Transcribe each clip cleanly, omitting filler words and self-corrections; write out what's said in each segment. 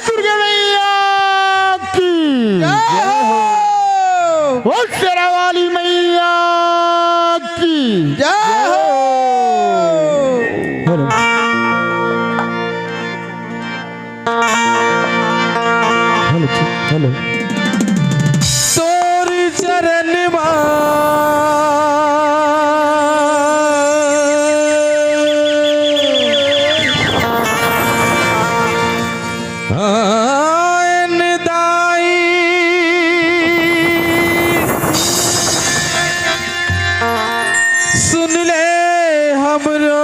दुर्गा मैया की वो शेरा वाली मैया की हेलो हेलो हेलो तोरी चरण सुन ले हमरो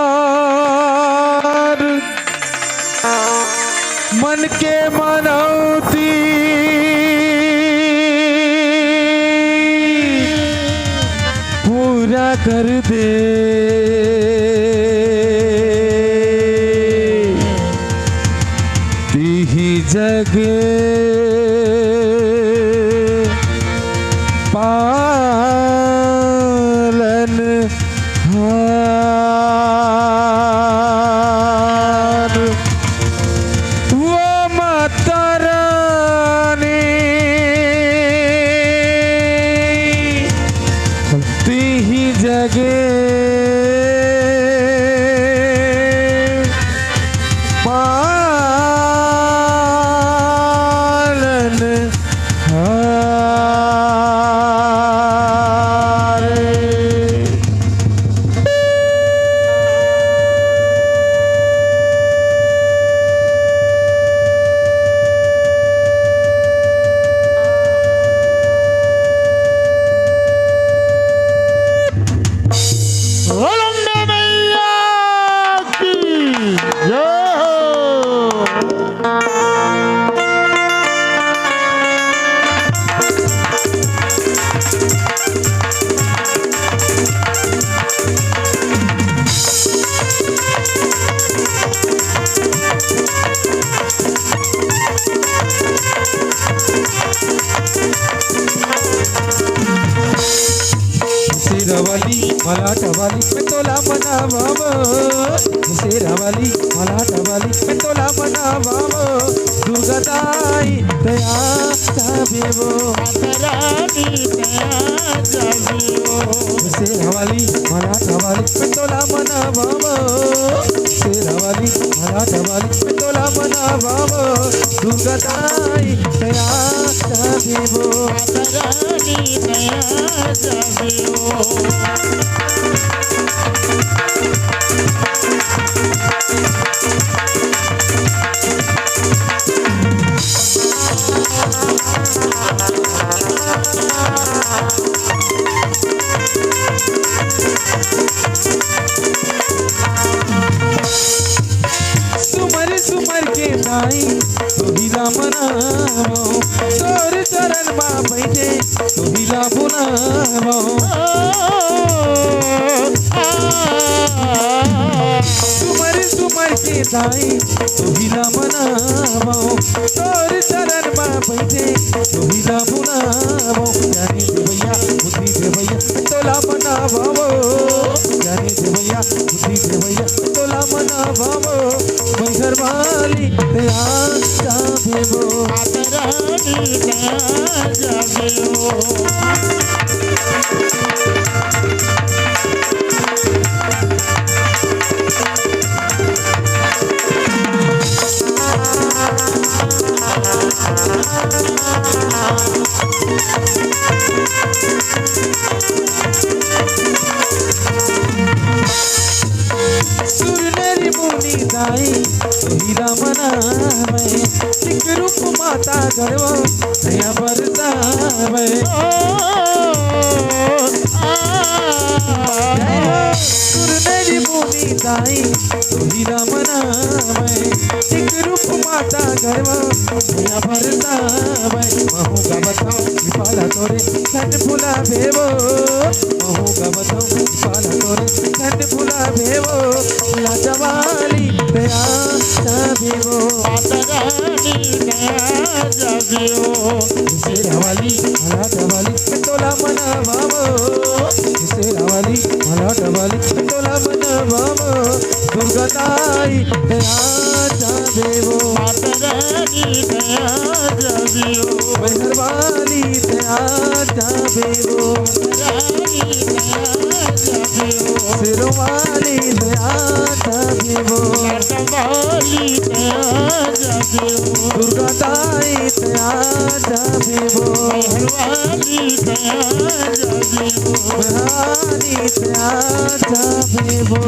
गुहार मन के मनौती पूरा कर दे ही जग पालन हार वो माता रानी ही जगे शेरावाली मला टवाली मैं तोला मनावाव शेरावाली मला टवाली मैं तोला मनावाव दुर्गा ताई दया जावेवो शेरावाली मला टवाली मैं तोला मनावाव शेरावाली मला टवाली मैं तोला मनावाव दुर्गा ताई दया जावेवो सुमर सुमर के दाई तो हिला मनावो तोर चरण मा बैठे तो हिला बुनावो सुमर सुमर के दाई तो हिला मनावो तोर चरण मा बैठे तो हिला बुनावो जाने दे भैया बुद्धि दे भैया तोला मनावो जाने दे भैया बुद्धि दे भैया तोला मनावो घर वाली दया जावेवो आदरानी दया जावेवो सुरनेरी मुनि दाई हीरा मनावे एक रूप माता गरवा दया बरसावे सुरनेरी मुनि जाई तोही राम नाम एक रूप माता गर्व भैया भरता महू का बताऊं विपाला तोरे सन फुला भेवो महू का बताऊं विपाला तोरे सन फुला भेवो लाजवाली दया जाबेवो मातरानी दया जाबियो शेरावाली मला डवाली तोला मना बाबो शेरावाली मला डवाली तोला मना बाबो दुर्गाताई दया जाबेवो मातरानी दया जाबियो मेहरबानी दया जाबेवो रानी दया जाबियो शेरवाली दया जाबेवो लटवाली दया जाबियो दुर्गाताई दया जाबेवो मेहरबानी दया जाबियो मेहरबानी दया जाबेवो